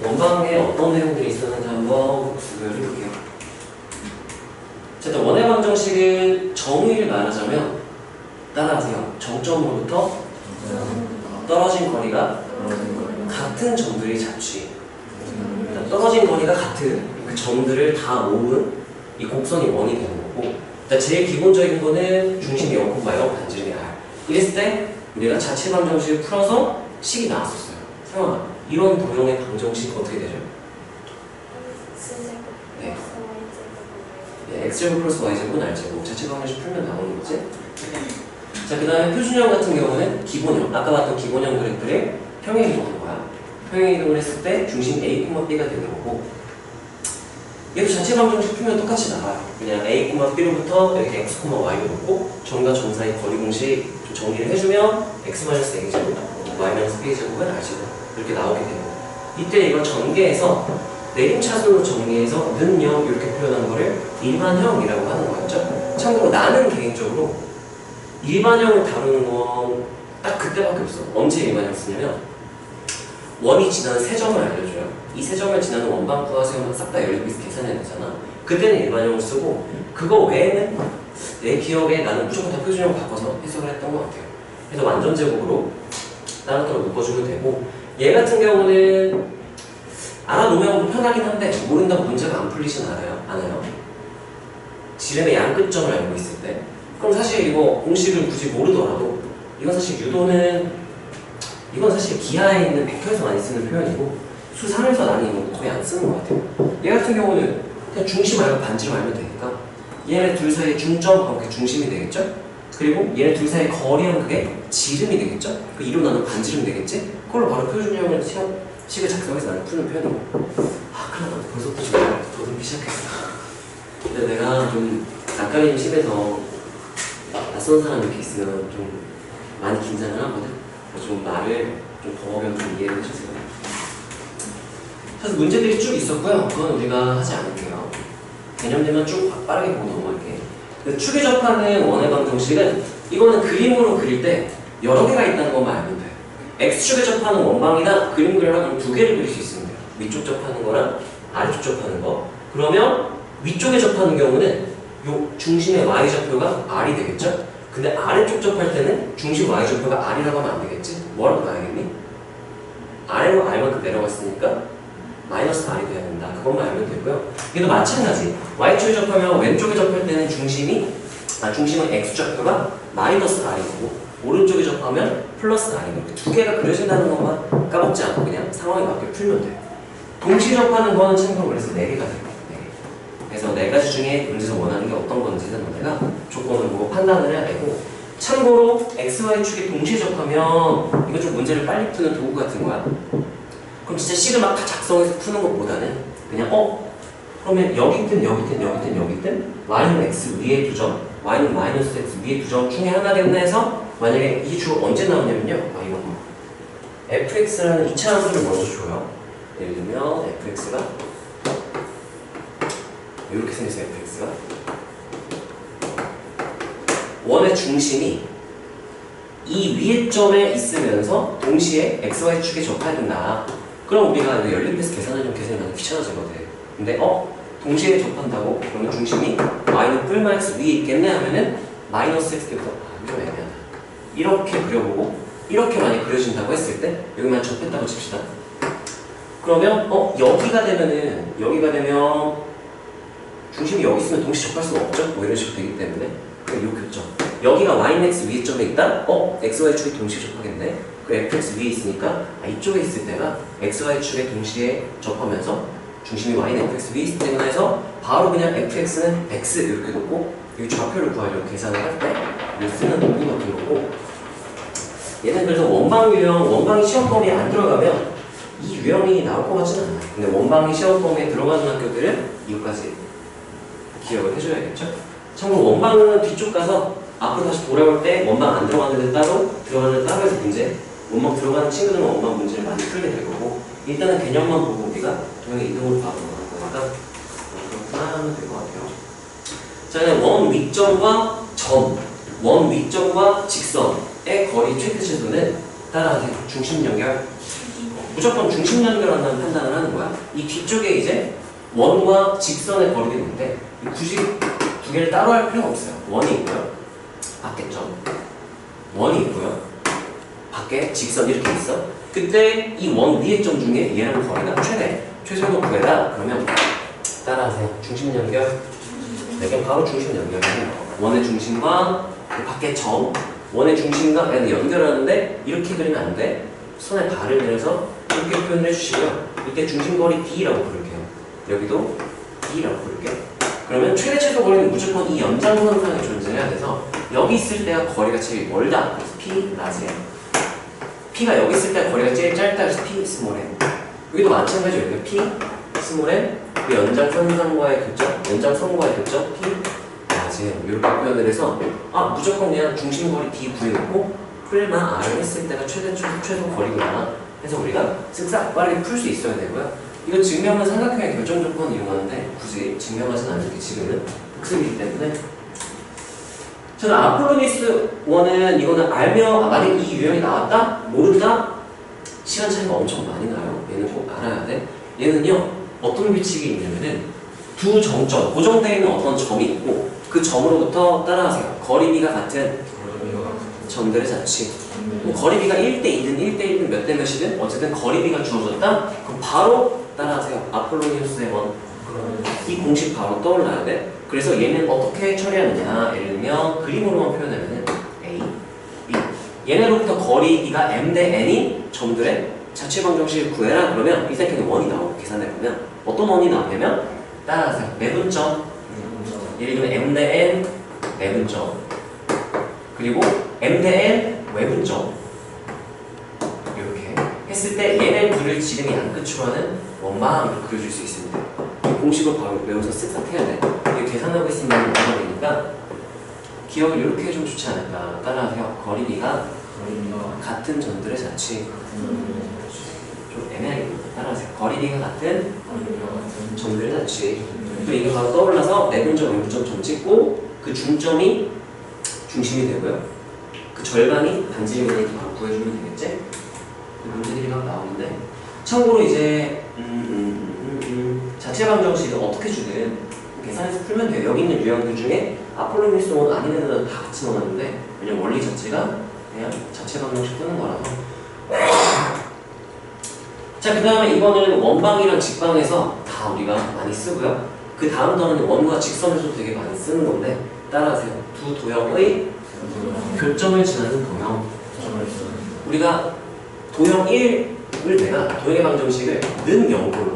원방에 어떤 내용들이 있었는지 한번 복습을 해볼게요. 자, 일단 원의 방정식은 정의를 말하자면 따라하세요. 정점으로부터 떨어진 거리가 같은 점들의 잡지. 일단 떨어진 거리가 같은 그 점들을 다 모은 이 곡선이 원이 되는 거고, 일단 제일 기본적인 거는 중심이 0,0 반지름이 R. 이랬을 때 우리가 자체 방정식을 풀어서 식이 나왔었어요. 상황. 이런 도형의 방정식 어떻게 되죠? 네. 네, x제곱 플러스 y제곱은 r제곱. 자체 방정식 풀면 나오는 거지? 자, 그 다음에 표준형 같은 경우는 기본형. 아까 봤던 기본형 그래프를 평행 이동하는 거야. 평행 이동을 했을 때 중심 A, B가 되는 거고, 얘도 자체 방정식 풀면 똑같이 나와요. 그냥 A, B로부터 여기 x, y로 놓고 점과 점 사이 거리 공식 좀 정리를 해주면 x-a제곱, y-b제곱은 r제곱 이렇게 나오게 돼요. 이때 이걸 전개해서 내림차순으로 정리해서 는요 이렇게 표현한 거를 일반형이라고 하는 거였죠. 참고로 나는 개인적으로 일반형을 다루는 건 딱 그때밖에 없어. 언제 일반형 쓰냐면 원이 지나는 세 점을 알려줘요. 이 세 점을 지나는 원방 구하세요만 싹 다 연립비스 계산해야 되잖아. 그때는 일반형을 쓰고, 그거 외에는 내 기억에 나는 무조건 다 표준형 바꿔서 해석을 했던 것 같아요. 그래서 완전 제곱으로 따로따로 묶어주면 되고, 얘 같은 경우는 알아놓으면 편하긴 한데 모른다고 문제가 안 풀리진 않아요. 지름의 양 끝점을 알고 있을 때. 그럼 사실 이거 공식을 굳이 모르더라도 이건 사실 이건 사실 기하에 있는 벡터에서 많이 쓰는 표현이고 수산에서 나뉘는 건 거의 안 쓰는 것 같아요. 얘 같은 경우는 그냥 중심 알고 반지름 알면 되니까 얘네 둘 사이의 중점, 그게 중심이 되겠죠? 그리고 얘네 둘 사이의 거리는 그게 지름이 되겠죠? 그 2로 나눈 반지름 되겠지? 그걸로 바로 표준형을 식을 작성해서 나는 푸는 편이고. 큰일 났다. 벌써부터 지금 더듬기 시작했어. 근데 내가 좀 낯가림 심해서 낯선 사람 이렇게 있으면 좀 많이 긴장을 하거든. 그래서 좀 말을 좀 더하면 좀 이해를 해주세요. 사실 문제들이 쭉 있었고요. 그건 우리가 하지 않을게요. 개념들만 쭉 빠르게 보고 넘어갈게. 축에 접하는 원의 방정식은 이거는 그림으로 그릴 때 여러 개가 있다는 것만 알면 돼. X축에 접하는 원방이나 그림 그리려면 두 개를 그릴 수 있으면 돼요. 위쪽 접하는 거랑 아래쪽 접하는 거. 그러면 위쪽에 접하는 경우는 요 중심의 Y좌표가 R이 되겠죠? 근데 아래쪽 접할 때는 중심 Y좌표가 R이라고 하면 안 되겠지? 뭐라고 나야겠니? 아래로 R만큼 내려갔으니까 마이너스 R이 돼야 된다. 그것만 알면 되고요. 얘도 마찬가지. Y축에 접하면 왼쪽에 접할 때는 중심은 X좌표가 마이너스 R이고 오른쪽에 접하면 플러스 R이고 이렇게 두 개가 그려진다는 것만 까먹지 않고 그냥 상황에 맞게 풀면 돼요. 동시 접하는 거는 참고로 그래서 4개가 돼요. 그래서 4가지 중에 문제에서 원하는 게 어떤 건지는 너네가 조건을 보고 판단을 해야 되고, 참고로 XY축이 동시에 접하면 이거 좀 문제를 빨리 푸는 도구 같은 거야. 그럼 진짜 식을 막 다 작성해서 푸는 것보다는 그냥 그러면 여기든 y는 x 위에 2점, y는 마이너스 x 위에 2점 중에 하나겠네 해서 만약에 이 주가 언제 나오냐면요. 이거 fx라는 2차 함수를 먼저 줘요. 예를 들면 fx가 이렇게 생겼어요. fx가 원의 중심이 이 위의 점에 있으면서 동시에 xy축에 접해야 된다. 그럼 우리가 연립해서 계산하려면 계산이 많이 귀찮아지거든. 근데 동시에 접한다고? 그러면 중심이 y는 뿔마 x 위에 있겠네 하면은 마이너스 x 때부터 좀 애매하다. 이렇게 그려보고 이렇게 많이 그려진다고 했을 때 여기만 접했다고 칩시다. 그러면 여기가 되면 중심이 여기 있으면 동시에 접할 수가 없죠? 뭐 이런 식으로 되기 때문에 그럼 요 교점 여기가 y는 x 위에 점에 있다? xy축이 동시에 접하겠네? 그 fx 위에 있으니까 이쪽에 있을 때가 xy축에 동시에 접하면서 중심이 y는 fx 위에 있을 때구나 해서 바로 그냥 fx는 x 이렇게 놓고 이 좌표를 구하려고 계산을 할 때 쓰는 도구 같은 거고, 얘는 그래서 원방 유형, 원방이 시험 범위에 안 들어가면 이 유형이 나올 것 같지는 않아요. 근데 원방이 시험 범위에 들어가는 학교들은 이거까지 기억을 해줘야겠죠? 참고로 원방은 뒤쪽 가서 앞으로 다시 돌아올 때 원방 안 들어가는 데 따로, 들어가는 데 따로 해서 문제, 원방 들어가는 친구들은 원방 문제를 많이 풀게 될 거고, 일단은 개념만 보고 우리가 도형의 이동을 봐보는 거니까 그렇구나 하면 될 것 같아요. 자, 원 위점과 원 위점과 직선의 거리 최대 최소는 따라하세요. 중심 연결 무조건 중심 연결한다는 판단을 하는 거야. 이 뒤쪽에 이제 원과 직선의 거리가 있는데 굳이 두 개를 따로 할 필요가 없어요. 원이 있고요. 밖에 점. 원이 있고요. 밖에 직선 이렇게 있어. 그때 이 원 위의 점 중에 얘랑 거리가 최소로 구해라. 그러면 따라하세요. 중심 연결. 그냥 바로 중심 연결해요. 원의 중심과 그 밖에 점. 원의 중심과 얘를 연결하는데 이렇게 그리면 안 돼. 손에 발을 내려서 이렇게 표현을 해주시고요. 이때 중심거리 B라고 부를게요. 여기도 B라고 부를게요. 그러면 최대 최소 거리는 무조건 이 연장선상에 존재해야 돼서 여기 있을 때가 거리가 제일 멀다. 그래서 P 낮이에요. P가 여기 있을 때 거리가 제일 짧다. 그래서 P 스몰 n. 여기도 마찬가지예요. 여기 P 스몰 n 그 연장선상과의 교점, 연장선과의 교점 P 낮이에요. 이렇게 표현을 해서 무조건 그냥 중심거리 B 구해놓고 풀마 R을 했을 때가 최소 거리구나 해서 우리가 쓱싹 빠르게 풀 수 있어야 되고요. 이거 증명은 삼각형의 결정 조건 이용하는데 굳이 증명하진 않을게. 지금은 복습이기 때문에. 저는 아폴로니스 1은 이거는 알면 만약 이 유형이 나왔다? 모른다? 시간 차이가 엄청 많이 나요. 얘는 꼭 알아야 돼. 얘는요 어떤 규칙이 있냐면은 두 정점, 고정되어 있는 어떤 점이 있고 그 점으로부터 따라하세요. 거리비가 같은 점들의 자취. 뭐 거리비가 1대2든 1대1든 몇 대 몇이든 어쨌든 거리비가 주어졌다? 그럼 바로 따라하세요. 아폴로니우스의 원. 이 공식 바로 떠올라야 돼. 그래서 얘는 어떻게 처리하느냐. 예를 들면 그림으로만 표현하면 A, B. 얘네로부터 거리비가 M 대 N인 점들의 자취 방정식을 구해라. 그러면 이 새끼는 원이 나오고 계산해보면 어떤 원이 나오냐면 따라하세요. 매분점. 예를 들면 M 대 N 매분점. 그리고 M 대 N 외분점. 이렇게 했을 때 얘네 둘을 지름이 양 끝으로 하는 원방으로 그려줄 수 있습니다. 이 공식을 바로 외워서 쓱싹 해야 돼. 이거 계산하고 있으면 뭐가 되니까 기억을 이렇게 해주면 좋지 않을까. 따라하세요. 거리비가 같은 점들의 자취. 좀 애매하게 따라하세요. 거리비가 같은 점들의 자취. 또 이게 바로 떠올라서 내분점, 외분점 점 찍고 그 중점이 중심이 되고요. 그 절반이 반지름이니까 이렇게 바로 구해주면 되겠지? 문제들이 막 나오는데 참고로 이제 자체 방정식을 어떻게 주든 계산해서 풀면 돼요. 여기 있는 유형들 중에 아폴로니우스 1 아닌 애들은 다 같이 넣었는데 왜냐면 원리 자체가 그냥 자체 방정식 쓰는 거라서. 자, 그 다음에 이거는 원방이랑 직방에서 다 우리가 많이 쓰고요. 그 다음 단어는 원과 직선에서도 되게 많이 쓰는 건데 따라하세요. 두 도형의 교점을 지나는 도형. 우리가 도형 1을 내가 도형의 방정식을 는 0꼴로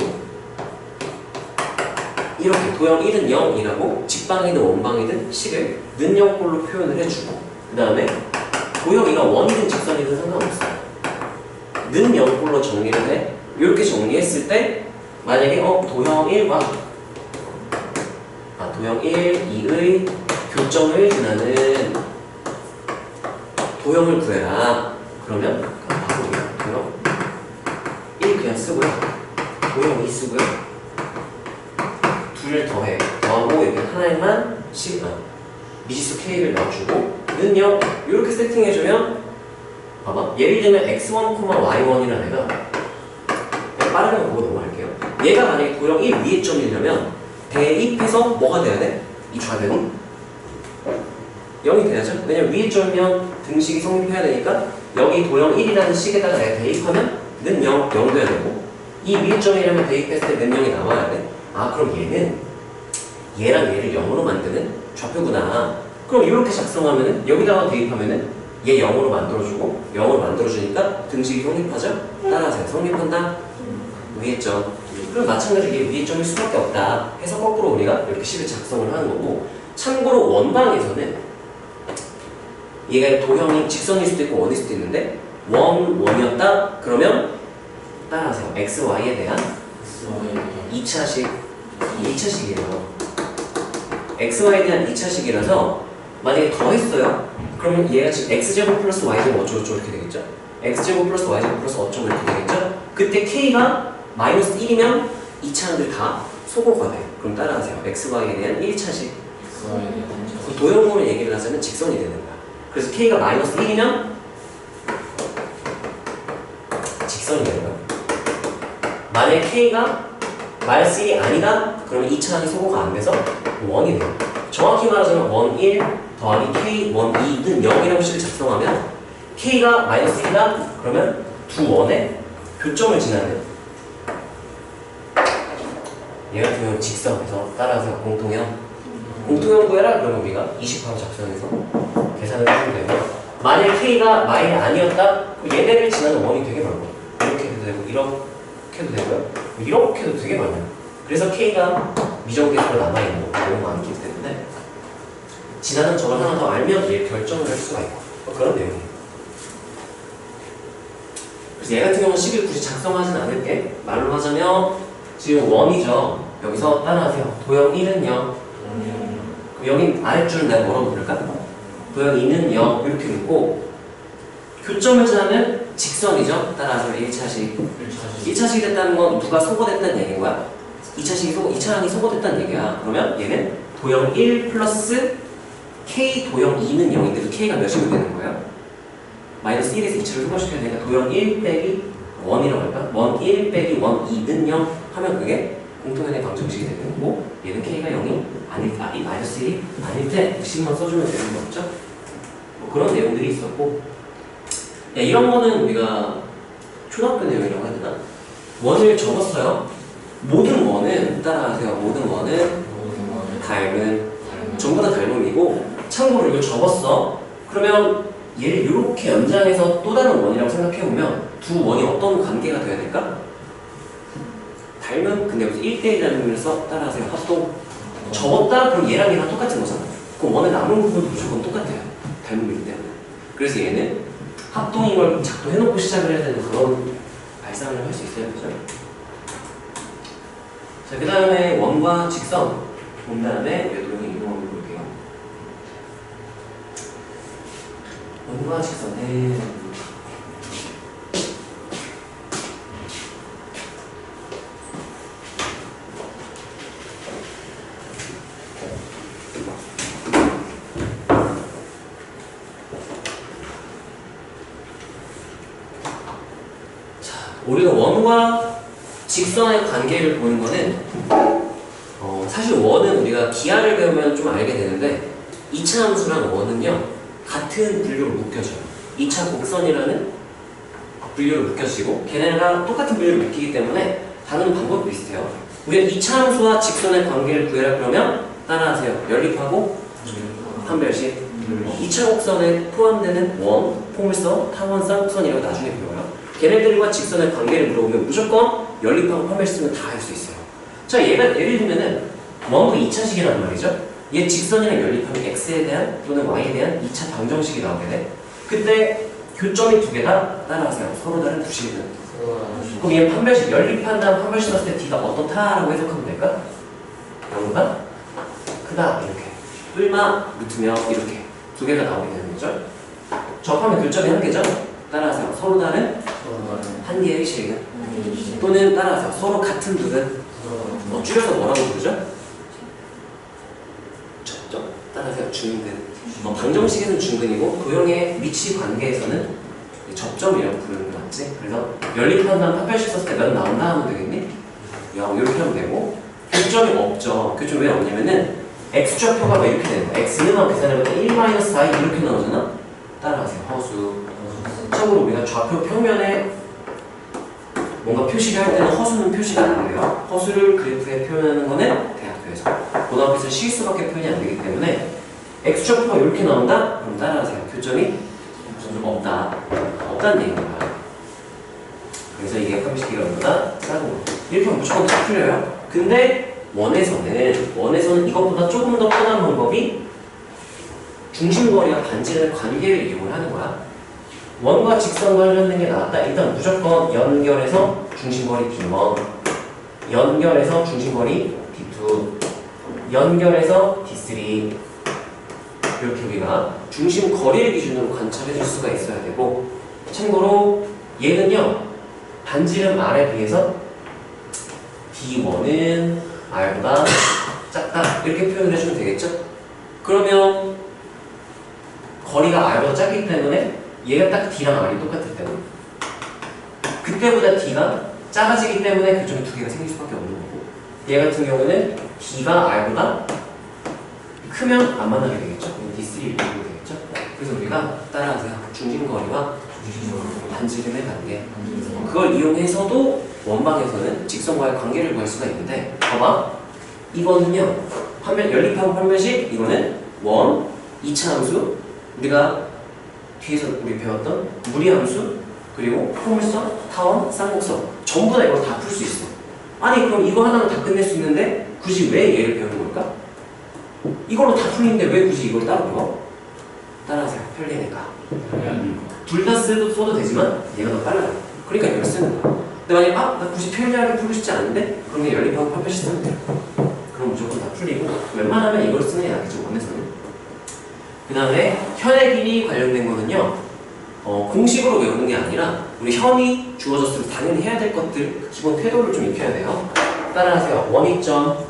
이렇게 도형 1은 0이라고 직방이든 원방이든 식을 는 0꼴로 표현을 해주고 그 다음에 도형 2가 원이든 직선이든 상관없어요. 는 0꼴로 정리를 해. 이렇게 정리했을 때 만약에 도형 1과 도형 1, 2의 교점을 지나는 도형을 구해라. 그러면 바로 도형 1 그냥 쓰고요. 도형 2 쓰고요. 둘을 더하고 여기 하나에만 미지수 K를 넣어주고 는 0 이렇게 세팅해주면 봐봐. 예를 들면 x1, y1이라는 애가 빠르게 보고 넘어갈게요. 얘가 만약에 도형 1 위의 점이려면 대입해서 뭐가 돼야 돼? 이 좌변이 0이 돼야죠. 왜냐면 위의 점이면 등식이 성립해야 되니까 여기 도형 1이라는 식에다가 내가 대입하면 는 0 돼야 되고 이 위의 점이라면 대입했을 때 는 0이 나와야 돼. 그럼 얘는 얘랑 얘를 0으로 만드는 좌표구나. 그럼 이렇게 작성하면은 여기다가 대입하면은 얘 0으로 만들어주고 0으로 만들어주니까 등식이 성립하죠? 따라하세요. 성립한다? 위의 점. 그럼 마찬가지로 얘 위의 점일 수밖에 없다 해서 거꾸로 우리가 이렇게 식을 작성을 하는 거고 참고로 원방에서는 얘가 도형이 직선일 수도 있고 원일 수도 있는데 원이었다? 그러면 따라하세요. x, y에 대한 2차식이에요. x, y에 대한 2차식이라서 만약에 더했어요. 그러면 얘가 지금 x제곱 플러스 y제곱 어쩌고저쩌고 이렇게 되겠죠? x제곱 플러스 y제곱 플러스 어쩌고 이렇게 되겠죠? 그때 k가 마이너스 1이면 2차원들 다 소거가 돼. 그럼 따라하세요. x, y에 대한 1차식. 도형으로 얘기를 하자면 직선이 되는 거야. 그래서 k가 마이너스 1이면 직선이 되는 거야. 만약 K가 마이너스 1이 아니다? 그러면 2차 항이 소거가 안 돼서 1이 돼요. 정확히 말하자면 1, 1 더하기 K, 1, 2는 0이라고 식을 작성하면 K가 마이너스 1이다? 그러면 두 원의 교점을 지나는 얘 같은 경우는 직선에서 따라서 공통형 구해라? 그러면 우리가 20하고 작성해서 계산을 해주면 되고요. 만약 K가 마일이 아니었다? 얘네를 지나는 원이 되게 많고 이렇게 해도 되고 이렇게 해도 되고요. 이렇게 해도 되게 많아요. 그래서 K가 미정계수로 남아있는 거 너무 많기 때문에 지나는 점을 하나 더 알면 얘 결정을 할 수가 있고 그런 내용이에요. 그래서 얘 같은 경우는 식을 굳이 작성하진 않을게. 말로 하자면 지금 1이죠. 여기서 따라하세요. 도형 1은 0. 여긴 아랫줄은 내가 뭐라고 부를까? 도형 2는 0 이렇게 읽고 교점을 지나면 직선이죠. 따라서 1차식 1차식이 됐다는 건 누가 소거됐다는 얘기인 거야. 2차항이 소거됐다는 얘기야. 그러면 얘는 도형 1 플러스 K 도형 2는 0인데도 K가 몇이면 되는 거예요? 마이너스 1에서 2차를 소거시켜야 되니까 도형 1 빼기 1이라고 할까? 1 빼기 1 2는 0 하면 그게 공통연의 방정식이 되는 거고 얘는 K가 0이 마이너스 1이 아닐 때 식만 써주면 되는 거 없죠? 뭐 그런 내용들이 있었고 야, 이런 거는 우리가 초등학교 내용이라고 해야 되나? 원을 적었어요. 모든 원은 따라하세요. 모든 원은 닮은 전부 다 닮음이고 참고로 이거 적었어. 그러면 얘를 이렇게 연장해서 또 다른 원이라고 생각해보면 두 원이 어떤 관계가 되어야 될까? 닮은 근데 여기서 1대1이라는 의미에서 따라하세요. 합동 적었다? 그럼 얘랑 똑같은 거잖아. 그럼 원의 남은 부분도 무조건 똑같아요. 닮음이기 때문에. 그래서 얘는 합동인 걸 작동해놓고 시작을 해야 되는 그런 발상을 할 수 있어요. 그죠? 자, 그 다음에 원과 직선 본 다음에 외도형의 이동을 볼게요. 원과 직선은 우리가 원과 직선의 관계를 보는 거는 사실 원은 우리가 기하를 배우면 좀 알게 되는데 2차 함수랑 원은요 같은 분류로 묶여져요. 2차 곡선이라는 분류로 묶여지고 걔네가 똑같은 분류로 묶이기 때문에 다루는 방법이 비슷해요. 우리가 2차 함수와 직선의 관계를 구해라 그러면 따라하세요. 연립하고 판별식 2차 곡선에 포함되는 원, 포물선, 타원선, 선이라고 나중에 배워요. 걔네들과 직선의 관계를 물어보면 무조건 연립하고 판별식 쓰면 다 할 수 있어요. 자, 얘가 예를 들면은 원도 2차식이란 말이죠. 얘 직선이랑 연립하면 x에 대한 또는 y에 대한 2차 방정식이 나오게 돼. 그때 교점이 두 개다 따라하세요. 서로 다른 두 식이든. 그럼 얘 판별식 연립한 다음 판별식 썼을 때 d가 어떻다라고 해석하면 될까? 0보다 크다 이렇게. 뿔마 루트며 이렇게 두 개가 나오게 되는 거죠. 접하면 교점이 한 개죠. 따라하세요. 서로 다른 한 개의 식은 또는 따라하세요. 서로 같은 둘은 줄여서 뭐라고 부르죠? 접점. 따라하세요. 중근. 방정식에는 중근이고 도형의 위치 관계에서는 접점이라고 부르는 거 맞지? 그래서 연립한 다음 판별식 썼을 때 몇 나온다 하면 되겠니? 0 이렇게 하면 되고 교점이 없죠. 교점 왜 없냐면은 x좌표가 왜 이렇게 되는 거야? x는 계산해보면 1-4 이렇게 나오잖아? 따라하세요. 허수. 참고로 우리가 좌표 평면에 뭔가 표시를 할 때는 허수는 표시가 안 돼요. 허수를 그래프에 표현하는 거는 대학교에서. 고등학교에서 실수밖에 표현이 안 되기 때문에 x좌표가 이렇게 나온다? 그럼 따라하세요. 교점이 없다. 없다는 얘기입니다. 그래서 이게 판별식이 얼마나 작은 거. 이렇게 하면 무조건 다 풀려요. 근데 원에서는 이것보다 조금 더 편한 방법이 중심거리와 반지름의 관계를 이용을 하는 거야. 원과 직선 관련된 게 나왔다. 일단 무조건 연결해서 중심거리 D1, 연결해서 중심거리 D2, 연결해서 D3 이렇게 우리가 중심거리를 기준으로 관찰해 줄 수가 있어야 되고 참고로 얘는요 반지름 R에 비해서 D1은 R보다 작다 이렇게 표현을 해주면 되겠죠? 그러면 거리가 R보다 작기 때문에 얘가 딱 D랑 R이 똑같을 때는 그때보다 D가 작아지기 때문에 교점이 두 개가 생길 수밖에 없는 거고, 얘 같은 경우는 B가 R보다 크면 안 만나게 되겠죠? D3 이렇게 되겠죠? 그래서 우리가 따라하세요. 중심거리와 반지름의 관계, 그걸 이용해서도 원방에서는 직선과의 관계를 구할 수가 있는데, 봐봐, 이거는요 연립하고 판별식, 이거는 원, 2차 함수, 우리가 뒤에서 우리 배웠던 무리함수, 그리고 포물선, 타원, 쌍곡선 전부 다 이걸 다 풀 수 있어. 아니 그럼 이거 하나는 다 끝낼 수 있는데 굳이 왜 얘를 배우는 걸까? 이걸로 다 풀리는데 왜 굳이 이걸 따로 배워? 따라하세요. 편리니까. 둘 다 써도 되지만 얘가 더 빨라요. 그러니까 이걸 쓰는 거야. 근데 만약에 나 굳이 편리하게 풀고 싶지 않은데 그럼 그냥 연립하고 판별식 쓰면 돼요. 그럼 무조건 다 풀리고, 웬만하면 이걸 쓰는 게 낫겠죠, 원에서는. 그 다음에 현의 길이 관련된 거는요, 공식으로 외우는 게 아니라 우리 현이 주어졌을 때 당연히 해야 될 것들, 기본 태도를 좀 익혀야 돼요. 따라하세요. 원위점,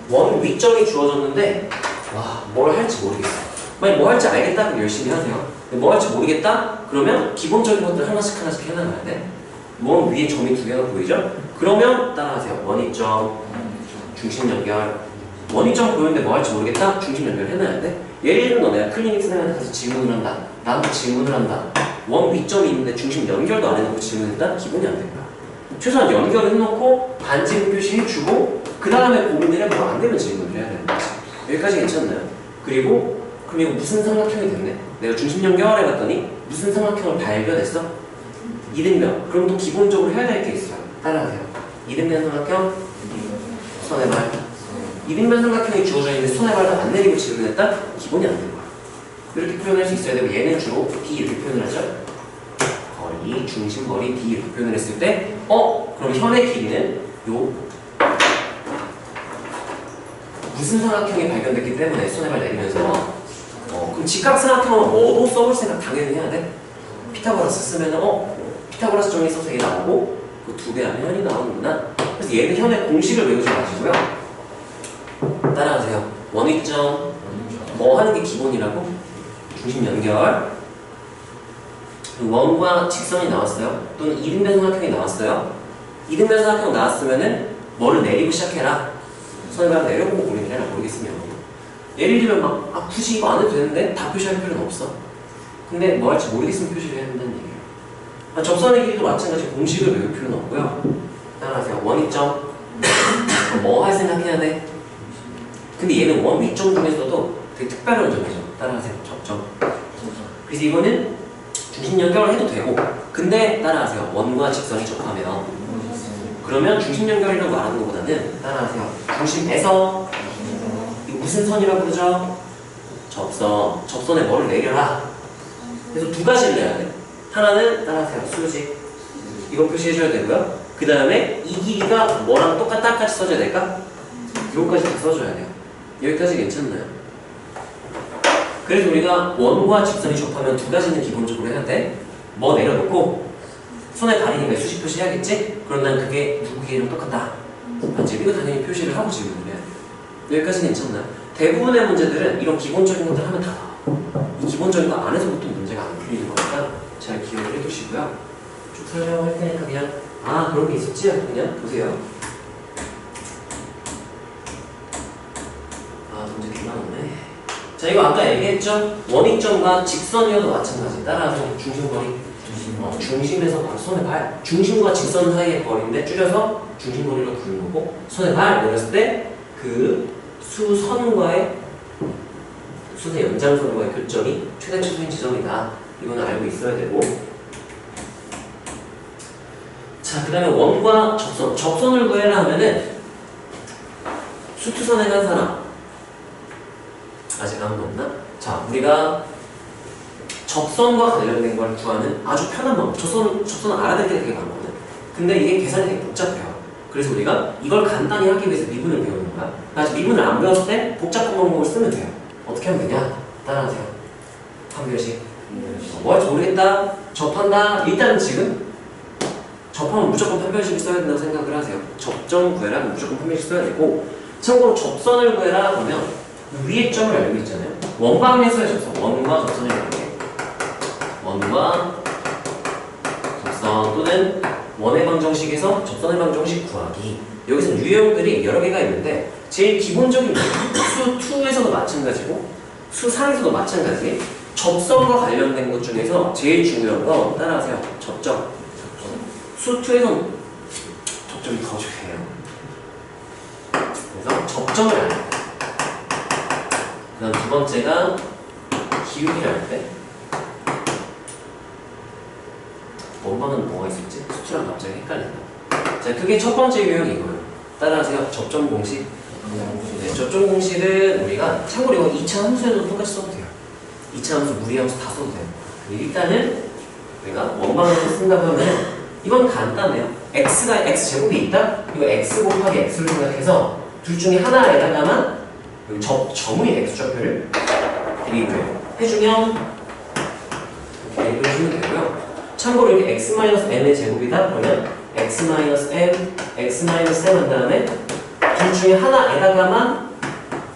원 위점이 주어졌는데 뭘 할지 모르겠어. 만약 뭐 할지 알겠다 그럼 열심히 하세요. 근데 뭐 할지 모르겠다 그러면 기본적인 것들 하나씩 해나가야 돼. 원 위에 점이 두 개가 보이죠? 그러면 따라하세요. 원위점, 중심 연결. 원위점 보이는데 뭐 할지 모르겠다? 중심 연결 해놔야 돼. 예를 들면 내가 클리닉 선생님한테 가서 질문을 한다. 나한테 질문을 한다. 원 위점이 있는데 중심 연결도 안 해놓고 질문했다? 기본이 안 된 거야. 최소한 연결을 해놓고 반지름 표시해주고 그 다음에 고민을 해보고 안 되면 질문을 해야 되는 거지. 여기까지 괜찮나요? 그리고 그럼 이거 무슨 삼각형이 됐네? 내가 중심 연결해 봤더니 무슨 삼각형을 발견했어? 이등변. 그럼 또 기본적으로 해야 될 게 있어요. 따라하세요. 이등변 삼각형, 선의 발. 이등변 삼각형이 주어져 있는데 손의 발도 안 내리고 질문했다? 기본이 안 된 거야. 이렇게 표현할 수 있어야 되고, 얘는 주로 D 이렇게 표현을 하죠. 거리, 중심거리 D 이렇게 표현을 했을 때 그럼 현의 길이는 요 무슨 삼각형이 발견됐기 때문에 손의 발 내리면서 그럼 직각삼각형은 뭐도 써볼 생각 당연히 해야 돼. 피타고라스 쓰면은 피타고라스 정리 써서 얘 나오고 그 두 배 하면 현이 나오는구나. 그래서 얘는 현의 공식을 외우지 마시고요. 따라하세요. 원위점 뭐 하는 게 기본이라고? 중심 연결. 원과 직선이 나왔어요. 또는 이등변 삼각형이 나왔어요. 이등변 삼각형 나왔으면은 뭐를 내리고 시작해라. 손을 막 내려보고 고민을 해라. 모르겠으면 예를 들면 굳이 이거 안 해도 되는데 다 표시할 필요는 없어. 근데 뭐 할지 모르겠으면 표시를 해야 된다는 얘기예요. 접선의 길이도 마찬가지 공식을 외울 필요는 없고요. 따라하세요. 원위점 뭐 할 생각해야 돼? 근데 얘는 원 위점 중에서도 되게 특별한 점이죠. 따라하세요. 접점. 그래서 이거는 중심 연결을 해도 되고, 근데 따라하세요. 원과 직선이 접하면 그러면 중심 연결이라고 말하는 것보다는 따라하세요. 중심에서 이거 무슨 선이라고 그러죠? 접선. 접선에 뭐를 내려라. 그래서 두 가지를 내야 돼. 하나는 따라하세요. 수직. 이거 표시해줘야 되고요. 그 다음에 이 길이가 뭐랑 똑같다까지 써줘야 될까? 이거까지 다 써줘야 돼요. 여기까지 괜찮나요? 그래서 우리가 원과 직선이 접하면 두 가지는 기본적으로 해야 돼. 뭐 내려놓고 손에 가리니까 수직 표시해야겠지? 그럼 난 그게 누구 길이랑 똑같다. 반지 이거 당연히 표시를 하고 질문을 해야 돼요. 여기까지 괜찮나요? 대부분의 문제들은 이런 기본적인 것들 하면 다 나와. 이 기본적인 거 안에서부터 문제가 안 풀리는 거니까 잘 기억을 해두시고요. 쭉 설명할 테니까 그냥 그런 게 있었지? 그냥 보세요. 문제 개 많네. 자, 이거 아까 얘기했죠? 원위점과 직선이어도 마찬가지. 따라서 중심거리. 중심에서 바로 손의 발. 중심과 직선 사이의 거리인데 줄여서 중심거리로 부르는 거고, 손의 발 내렸을 때 그 수선과의 수선의 연장선과의 교점이 최대 최소인 지점이다. 이거는 알고 있어야 되고. 자, 그 다음에 원과 접선. 접선을 구해라 하면은 수투선에 간 사람 아직 아무도 없나? 자, 우리가 접선과 관련된 걸 구하는 아주 편한 방법. 접선은 알아야 될 게 되게 많거든. 근데 이게 계산이 되게 복잡해요. 그래서 우리가 이걸 간단히 하기 위해서 미분을 배우는 거야. 아직 미분을 안 배웠을 때 복잡한 방법을 쓰면 돼요. 어떻게 하면 되냐? 따라하세요. 판별식. 뭐 할지 모르겠다. 접한다. 일단은 지금 접하면 무조건 판별식을 써야 된다고 생각을 하세요. 접점 구해라. 무조건 판별식 써야 되고, 참고로 접선을 구해라 그러면 위에 점을 알고 있잖아요. 원방에서의 접선. 원과 접선의 관계. 원과 접선 또는 원의 방정식에서 접선의 방정식 구하기. 여기서 유형들이 여러 개가 있는데 제일 기본적인 수 2에서도 마찬가지고 수 3에서도 마찬가지. 접선과 관련된 것 중에서 제일 중요한 건 따라하세요. 접점. 수 2에서는 접점이 더 중요해요. 그래서 접점을 알아요. 그 다음 두 번째가 기울기를 알 때 원방은 뭐가 있었지? 수투랑 갑자기 헷갈린다. 자, 그게 첫 번째 유형이 이거예요. 따라하세요. 접점 공식. 네, 접점 공식은 우리가 참고로 이거 2차 함수에도 똑같이 써도 돼요. 2차 함수, 무리함수 다 써도 돼요. 일단은 우리가 원방에서 쓴다고 하면 이건 간단해요. x가 x제곱이 있다? 이거 x 곱하기 x를 생각해서 둘 중에 하나에다가만 점의 x좌표를 대입을 해주면 대입을 해주면 되고요. 참고로 이렇게 x-m의 제곱이다? 그러면 x-m, x-m 한 다음에 둘 중에 하나에다가만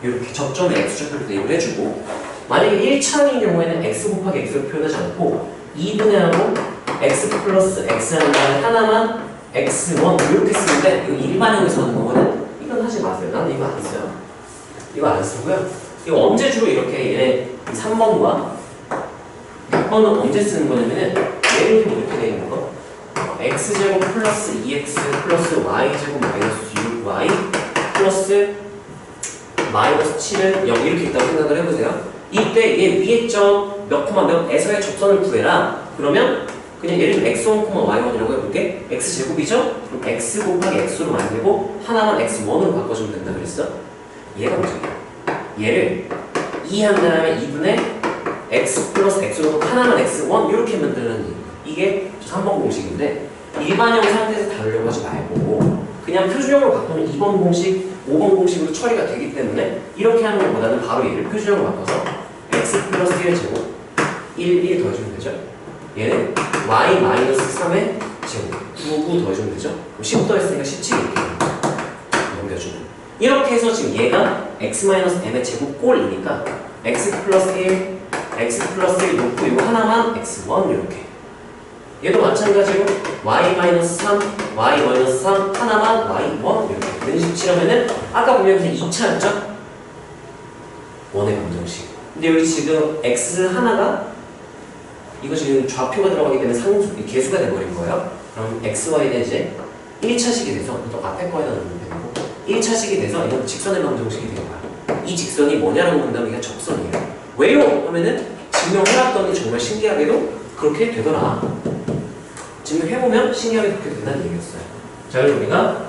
이렇게 접점의 x좌표를 대입을 해주고, 만약에 1차인 경우에는 x 곱하기 x를 표현하지 않고 2분의 하고 x 플러스 x 한 다음에 하나만 x1 이렇게 쓰는데, 이거 일반형에서 하는 거는 이건 하지 마세요. 나는 이거 안 써요. 이거 안 쓰고요. 이거 언제 주로 이렇게 얘네 3번과 6번은 언제 쓰는 거냐면은 예를 들면 이렇게 되어 있는 거 x제곱 플러스 2x 플러스 y제곱 마이너스 6y 플러스 마이너스 7은 0 이렇게 있다고 생각을 해보세요. 이때 얘 위에 점 몇 코마 몇에서의 접선을 구해라. 그러면 그냥 예를 들면 x1, y1이라고 해볼게. x제곱이죠? 그럼 x 곱하기 x로 만들고 하나만 x1으로 바꿔주면 된다 그랬어? 얘가 문제예요. 얘를 2 한 다음에 2분의 x 플러스 x로 하나만 x1 이렇게 만드는 이게 3번 공식인데, 일반형 상태에서 다루려고 하지 말고 그냥 표준형으로 바꾸면 2번 공식, 5번 공식으로 처리가 되기 때문에 이렇게 하는 것보다는 바로 얘를 표준형으로 바꿔서 x 플러스 1의 제곱 1 더해주면 되죠. 얘는 y 마이너스 3의 제곱 9 더해주면 되죠. 그럼 10 더했으니까 17 이렇게 넘겨주면, 이렇게 해서 지금 얘가 x-m의 제곱 꼴이니까 x 플러스 1, x 플러스 1 놓고 이거 하나만 x1 이렇게. 얘도 마찬가지로 y-3, y-3 하나만 y1 이렇게. 이런 식으로 칠하면은 아까 보면 그냥 2차였죠? 원의 방정식. 근데 여기 지금 x 하나가 이거 지금 좌표가 들어가기 때문에 상수, 개수가 돼버린 거예요. 그럼 xy는 이제 1차식이 돼서 또 앞에 거에다 넣으면 되고 1차식이 돼서 이건 직선의 방정식이 되는 거야. 이 직선이 뭐냐라고 본다면 이게 접선이에요. 왜요? 하면은 증명해봤더니 정말 신기하게도 그렇게 되더라. 증명해보면 신기하게 그렇게 된다는 얘기였어요. 자, 그럼 우리가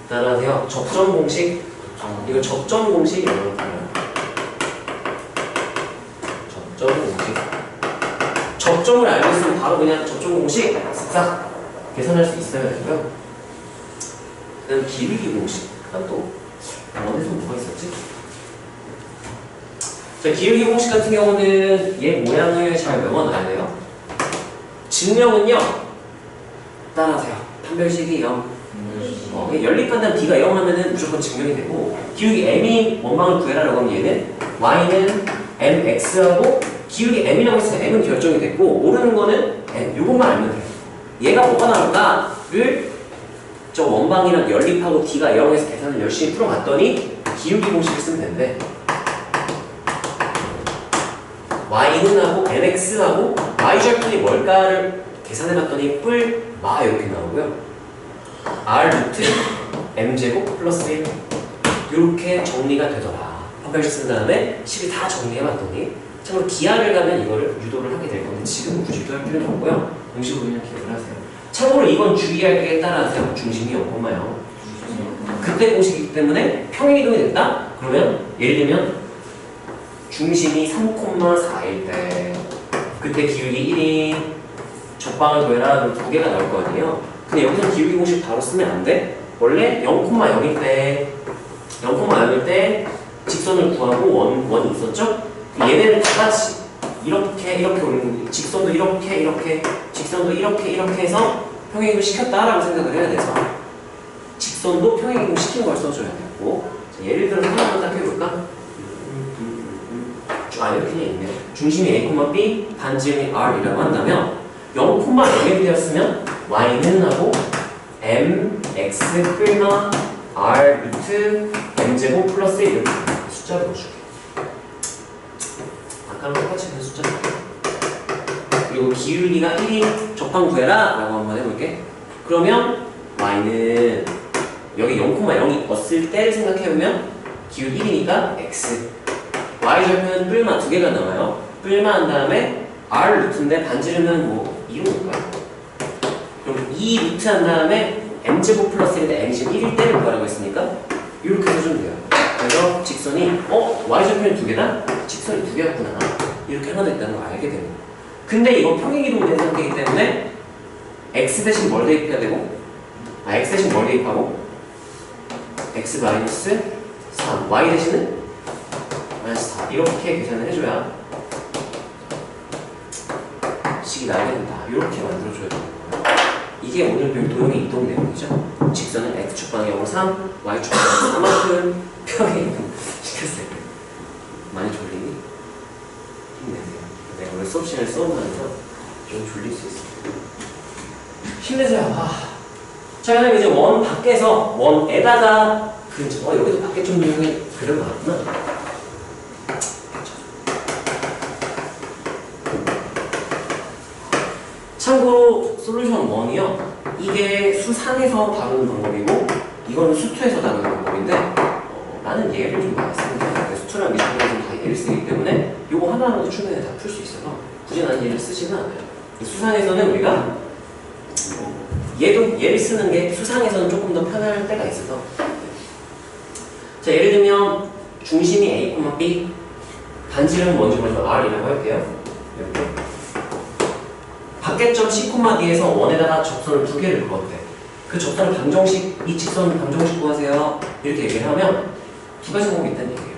따라하세요. 접점 공식. 이거 접점 공식이라고 불러요. 접점 공식. 접점을 알고 있으면 바로 그냥 접점 공식 싹 계산할 수 있어야 되고요. 그 다음 기울기 공식. 그다음 또 원에서 뭐가 있었지? 자, 기울기 공식 같은 경우는 얘 모양을 잘 외워놔야 돼요. 증명은요, 따라하세요. 판별식이 0. 연립한다면 D가 0 하면은 무조건 증명이 되고, 기울기 M이 원방을 구해라라고 하면 얘는 Y는 MX하고 기울기 M이라고 했으면 M은 결정이 됐고, 모르는 거는 M. 요것만 알면 돼요. 얘가 뭐가 나올까를 저 원방이랑 연립하고 D가 0에서 계산을 열심히 풀어봤더니 기울기 공식을 쓰면 되는데, Y는 하고 MX하고 Y절편이 뭘까를 계산해봤더니 뿔마 이렇게 나오고요. R 루트 M제곱 플러스 1 이렇게 정리가 되더라. 판별식 쓴 다음에 식을 다 정리해봤더니, 참고로 기하를 가면 이거를 유도를 하게 될 건데 지금 굳이 유도할 필요는 없고요. 공식으로 그냥 기억을 하세요. 참고로 이건 주의할 게 따라하세요. 중심이 0,0. 그때 공식이기 때문에 평행이동이 됐다? 그러면 예를 들면 중심이 3,4일 때 그때 기울기 1이 적방을 구해라. 그럼 2개가 나올 거 아니에요. 근데 여기서 기울기 공식 바로 쓰면 안 돼. 원래 0,0일 때 0,0일 때 직선을 구하고 원이 있었죠? 얘네를 다 같이 이렇게 올리는, 직선도 이렇게 직선도 이렇게 해서 평행이동 시켰다라고 생각을 해야 돼서 직선도 평행이동 시킨 걸 써줘야 되고, 예를 들어서 하나만 딱 해볼까? 이렇게 있네요. 중심이 A, B, 반지름이 R이라고 한다면 0,0이 되었으면 y는 하고 mx 끌마 r 루트 m제곱 플러스 1 이렇게 숫자를 넣어줄게. 아까랑 똑같이 있는 숫자 넣을게. 그리고 기울기가 1인 접방 구해라 라고 한번 해볼게. 그러면 y는 여기 0,0이 없을 때를 생각해보면 기울기 1이니까 x y절편은 뿔마 2개가 나와요. 뿔마 한 다음에 r 루트인데 반지르면 뭐 2로 볼까요? 그럼 2 루트 한 다음에 m제곱 플러스 1인데 m이 지금 1일 때를 구하라고 했으니까 이렇게 해주면 돼요. 그래서 직선이 y절편이 2개다? 직선이 2개였구나. 이렇게 하나 더 있다는 걸 알게 되고. 근데 이건 평행이동에 대한 상태이기 때문에 x 대신 뭘 대입해야 되고 x 대신 뭘 대입하고 x 마이너스 3 y 대신은 마이너스 4 이렇게 계산을 해줘야 식이 나오게 된다. 이렇게 만들어줘야 되는 거예요. 이게 오늘 배울 도형의 이동 내용이죠. 직선은 x축 방향으로 3, y축 방향으로 3만큼 평행이동 시켰을 때 많이 졸리니? 힘내세요. 내가 오늘 수업 시간에 써보면서 좀 졸릴 수 있어요. 힘내세요. 자, 그다음에 이제 원 밖에서 원에다가 여기도 밖에 좀 유형이 그런 거 같구나. 참고로 솔루션 1이요. 이게 수상에서 다루는 방법이고 이거는 수투에서 다루는 방법인데 나는 예를 좀 많이 씁니다. 수투랑 미술에서는 다 예를 쓰기 때문에 이거 하나로도 충분히 다 풀 수 있어서 굳이 나는 예를 쓰지는 않아요. 수상에서는 우리가 얘도 예를 쓰는 게 수상에서는 조금 더 편할 때가 있어서 자 예를 들면 중심이 A, B 반지름 먼저 R이라고 할게요. 이렇게 밖에점 C, D에서 원에다가 접선을 2개를 그었대. 그 접선을 방정식, 이 직선 방정식 구하세요. 이렇게 얘기를 하면 두 가지 방법이 있다는 얘기예요.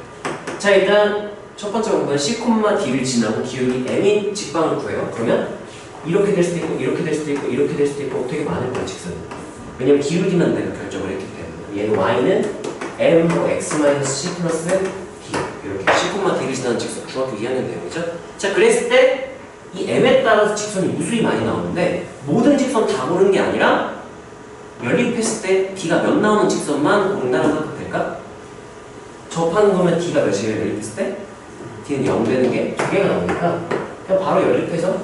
자 일단 첫 번째 방법은 C, D를 지나고 기울기 M인 직방을 구해요. 그러면 이렇게 될 수도 있고 이렇게 될 수도 있고 이렇게 될 수도 있고 되게 많을 거야 직선은. 왜냐면 기울기만 내가 결정을 했기 때문에 얘는 y는 m x-c 플러스 d 이렇게 C, D를 지나는 직선 중학교 2학년 내용이죠. 자 그랬을 때 이 m에 따라서 직선이 무수히 많이 나오는데 모든 직선 다 고르는 게 아니라 연립했을 때 d가 몇 나오는 직선만 고른다는 생각 될까? 접하는 거면 d가 몇이에요 연립했을 때? d는 0 되는 게 2개가 나오니까 그냥 바로 연립해서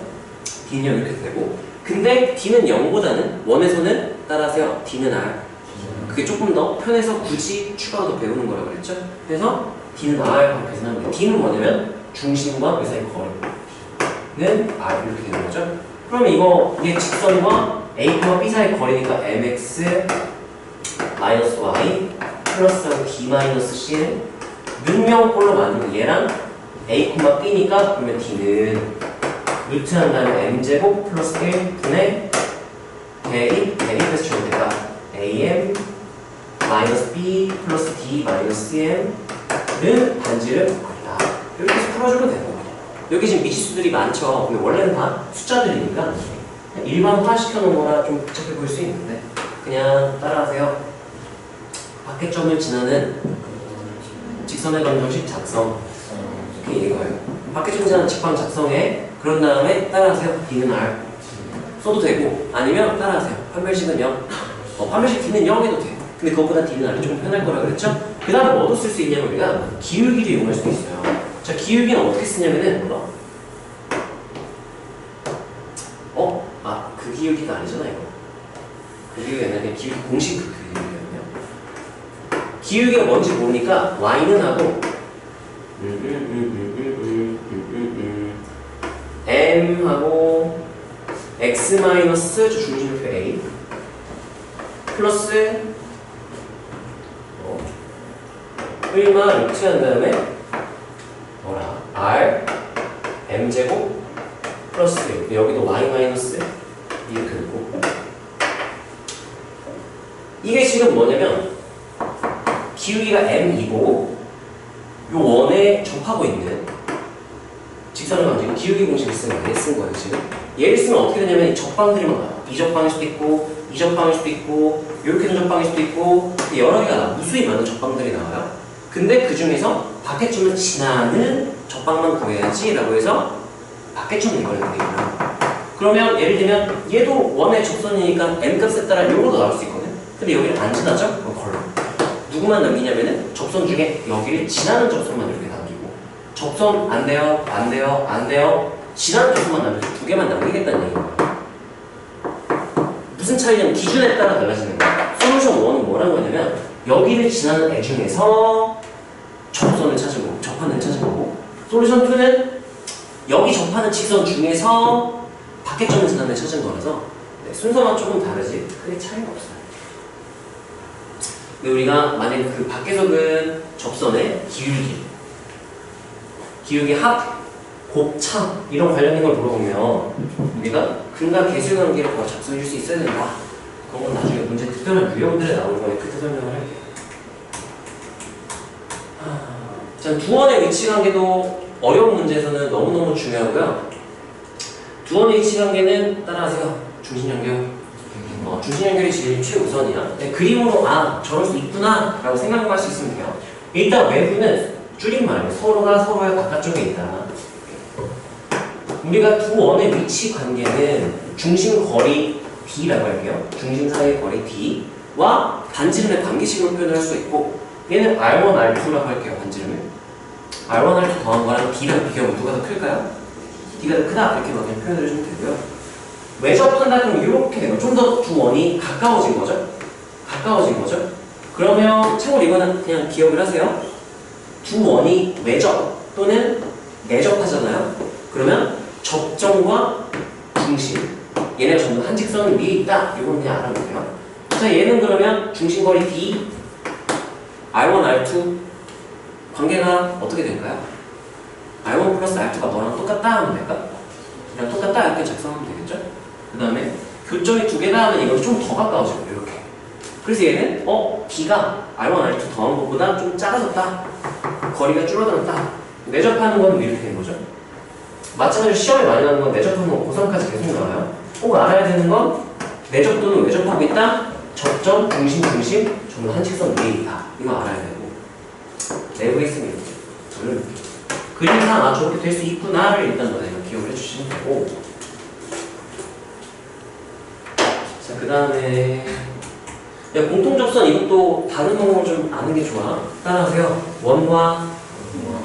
d는 0 이렇게 되고 근데 d는 0보다는 원에서는 따라하세요 d는 r 그게 조금 더 편해서 굳이 추가로 더 배우는 거라고 그랬죠? 그래서 d는 r 하고 계산하면 돼요. d는 뭐냐면 중심과 그 사이 거리는 r 이렇게 되는 거죠? 그러면 이게 직선과 a, b 사이 거리니까 mx 마이너스 y 플러스 d-c는 능명꼴로 만들고 얘랑 a, b니까 그러면 d는 루트 한 다음에 m제곱 플러스 1분의 대입해서 주면 될까? am 마이너스 b 플러스 d 마이너스 m는 반지름 r이다. 이렇게 해서 풀어주면 되는 거예요. 여기 지금 미지수들이 많죠. 근데 원래는 다 숫자들이니까 일반화 시켜놓은 거라 좀 복잡해 보일 수 있는데 그냥 따라하세요. 밖에점을 지나는 직선의 방정식 작성 이렇게 이거예요. 밖에점 지나는 직방 작성에 그런 다음에 따라하세요. d는 r 써도 되고 아니면 따라하세요. 판별식은 0 판별식 d는 0해도 돼. 근데 그것보다 d는 r이 조금 편할 거라 그랬죠? 그 다음에 뭐도 쓸 수 있냐면 우리가 기울기를 이용할 수도 있어요. 자 기울기는 어떻게 쓰냐면은 그 기울기가 아니잖아 이거. 그 기울기가 아니라 그냥 기울기 공식 그 기울기거든요. 기울기가 뭔지 모르니까 y는 하고 m 하고 x 마이너스 중심표 a 플러스 얼마 루트 한 다음에 r m제곱 플러스 여기도 y 마이너스 이렇게 되고 이게 지금 뭐냐면 기울기가 m이고 요 원에 접하고 있는 직선을 만지고 기울기 공식을 쓴 거예요 지금. 얘를 쓰면 어떻게 되냐면 이 접방들이 많아요. 이 접방일 수도 있고 이 접방일 수도 있고 이렇게 된 접방일 수도 있고 여러 개가 무수히 많은 접방들이 나와요. 근데 그 중에서 밖에점을 지나는 접방만 구해야지 라고 해서 밖에점을 이거는 되겠구나. 그러면 예를 들면 얘도 원의 접선이니까 n값에 따라 요거도 나올 수 있거든. 근데 여기를 안 지나죠? 그럼 걸러. 누구만 남기냐면은 접선 중에 여기를 지나는 접선만 이렇게 남기고 접선 안 돼요, 안 돼요, 안 돼요. 지나는 접선만 남겨서 두 개만 남기겠다는 얘기예요. 무슨 차이냐면 기준에 따라 달라지는 거야. 솔루션 1은 뭐라는 거냐면 여기를 지나는 애 중에서 접선을 찾은 거고 접하는 찾은 거고 솔루션 2는 여기 접하는 직선 중에서 밖에점을 지나는 애 찾은 거라서 네, 순서만 조금 다르지 크게 차이가 없어요. 근데 우리가 만약에 그 밖에서 그 접선의 기울기 합, 곱차 이런 관련된 걸 물어보면 우리가 근과 계수 관계를 더 작성해 줄 수 있어야 된다. 그런 건 나중에 문제 특별한 유형들에 나오는 거에 그때 설명을 할게요. 자, 두원의 위치 관계도 어려운 문제에서는 너무너무 중요하고요. 두원의 위치 관계는 따라하세요. 중심 연결. 중심 연결이 제일 최우선이야. 네, 그림으로 저럴 수 있구나 라고 생각할 수 있으면 돼요. 일단 외부는 줄임말이에요. 서로가 서로의 바깥쪽에 있다. 우리가 두 원의 위치 관계는 중심 거리 D라고 할게요. 중심 사이의 거리 D와 반지름의 관계식으로 표현을 할 수 있고 얘는 R1, R2라고 할게요. 반지름을 R1, R2 더한 거랑 D랑 비교하면 누가 더 클까요? D가 더 크다 이렇게 막 그냥 표현을 해주면 되고요. 외접한다 그러면 이렇게 돼요. 좀 더 두 원이 가까워진 거죠. 가까워진 거죠. 그러면 참고로 이거는 그냥 기억을 하세요. 두 원이 외접 또는 내접하잖아요. 그러면 접점과 중심 얘네가 전부 한 직선 위에 있다. 이건 그냥 알아보면 돼요. 자, 얘는 그러면 중심거리 D R1, R2 관계가 어떻게 될까요? R1 플러스 R2가 뭐랑 똑같다 하면 될까? 그냥 똑같다 이렇게 작성하면 되겠죠? 그 다음에 교점이 두 개다 하면 이건 좀 더 가까워져요. 이렇게. 그래서 얘는 D가 R1, R2 더한 것보다 좀 작아졌다. 거리가 줄어들었다. 내접하는 건 이렇게 된 거죠. 마찬가지로 시험에 많이 나오는 건 내접하는 건 고3까지 계속 나와요. 꼭 알아야 되는 건 내접 또는 외접하고 있다. 접점, 중심 전부 한 직선 위에 있다. 이거 알아야 되고 내부에 있으면 이렇게 그림상 저렇게 될 수 있구나를 일단 너네가 기억을 해주시면 되고 자, 그 다음에 공통접선 이것도 다른 방법을 좀 아는 게 좋아. 따라하세요. 원과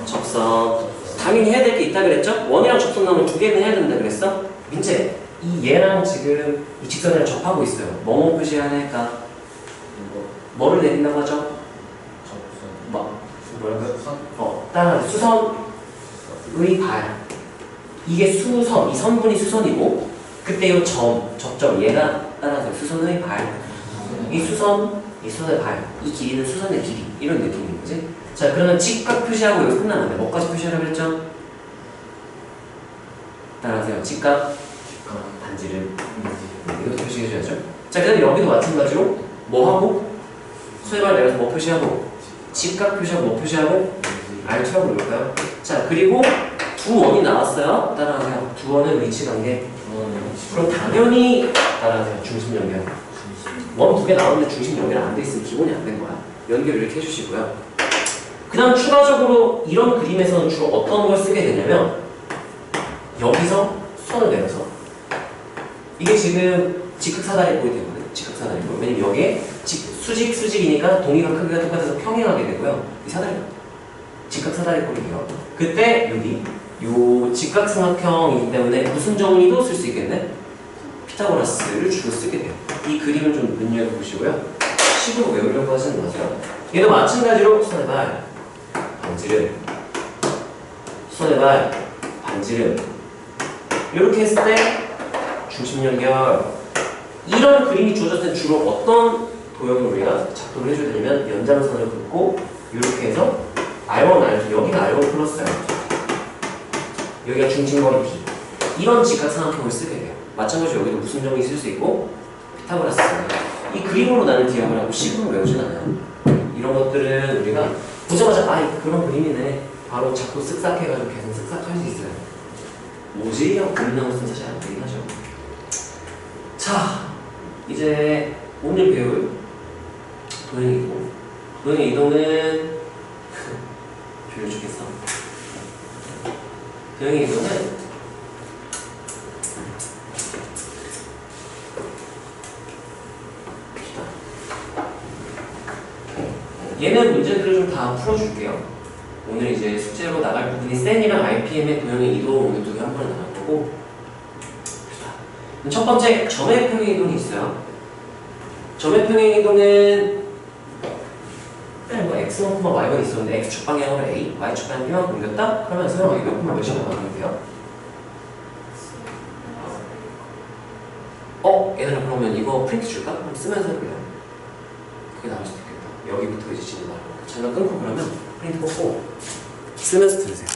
접선 당연히 해야 될 게 있다 그랬죠? 원이랑 접선 나오면 두 개는 해야 된다 그랬어? 민재, 이 얘랑 지금 이 직선이랑 접하고 있어요. 뭐뭐 표시해야 될까? 뭐를 내린다고 하죠? 접선. 뭐라고? 수선? 따라하세요. 수선의 발. 이게 수선, 이 선분이 수선이고 그때 이 접점 얘가 따라하세요. 수선의 발. 이 수선의 발. 이 길이는 수선의 길이. 이런 느낌인 거지? 자, 그러면 직각 표시하고 여기 끝나는데 뭐까지 표시하라고 그랬죠? 따라하세요. 직각, 반지름. 이것도 표시해줘야죠. 자, 그 다음에 여기도 마찬가지로 뭐하고? 수혜발 내려서 뭐 표시하고? 직각 표시하고 뭐 표시하고? R2하고 이럴까요? 자, 그리고 두 원이 나왔어요. 따라하세요. 두 원의 위치 관계. 그럼 당연히 따라하세요. 중심 연결. 원 두 개 나오는데 중심 연결 안 돼 있으면 기본이 안 된 거야. 연결 이렇게 해주시고요. 그 다음 추가적으로 이런 그림에서는 주로 어떤 걸 쓰게 되냐면 여기서 선을 내려서 이게 지금 직각사다리꼴이 되거든요. 직각사다리꼴. 왜냐면 여기에 수직이니까 동의가 크기가 똑같아서 평행하게 되고요. 이 사다리 직각사다리꼴이에요. 그때 여기 요 직각삼각형이기 때문에 무슨 정의도 쓸 수 있겠네? 피타고라스를 주로 쓰게 돼요. 이 그림을 좀 눈여겨보시고요. 식으로 외우려고 하시는 거죠. 얘도 마찬가지로 수선의 발, 반지름, 수선의 발, 반지름 이렇게 했을 때 중심 연결 이런 그림이 주어졌을 때 주로 어떤 도형을 우리가 작동을 해줘야 되냐면 연장선을 긋고 이렇게 해서 R1, R2 여기가 R1 플러스 R2 여기가 중심거리 D 이런 직각삼각형을 쓰게 돼요. 마찬가지로 여기도 무슨 점이 있을 수 있고 피타고라스 이 그림으로 나는 기억을 하고 식으로 외우진 않아요. 이런 것들은 우리가 보자마자 그런 그림이네 바로 자꾸 쓱싹 해가지고 계속 쓱싹 할 수 있어요. 뭐지? 하고 그림 나오는 것은 사실 안 되긴 하죠. 자, 이제 오늘 배울 도형이고 도형의 이동은 조용히 주겠어. 도형의 이동은 얘네 문제들을 좀 다 풀어줄게요. 오늘 이제 숙제로 나갈 부분이 센이랑 RPM의 도형의 이동 오늘 두 개 한 번에 나갈 거고. 첫 번째 점의 평행 이동이 있어요. 점의 평행 이동은 뭐 x1, y1 있었는데 x축 방향으로 a, y축 방향 b만 옮겼다? 그러면 설마 이거 몇이나 나가는데요? 얘들아 그러면 이거 프린트 줄까? 그럼 쓰면서 해볼래요? 그게 나을 수도 있겠다. 여기부터 이제 진행 나가고 잠깐 끊고 그러면 프린트 뽑고 쓰면서 들으세요.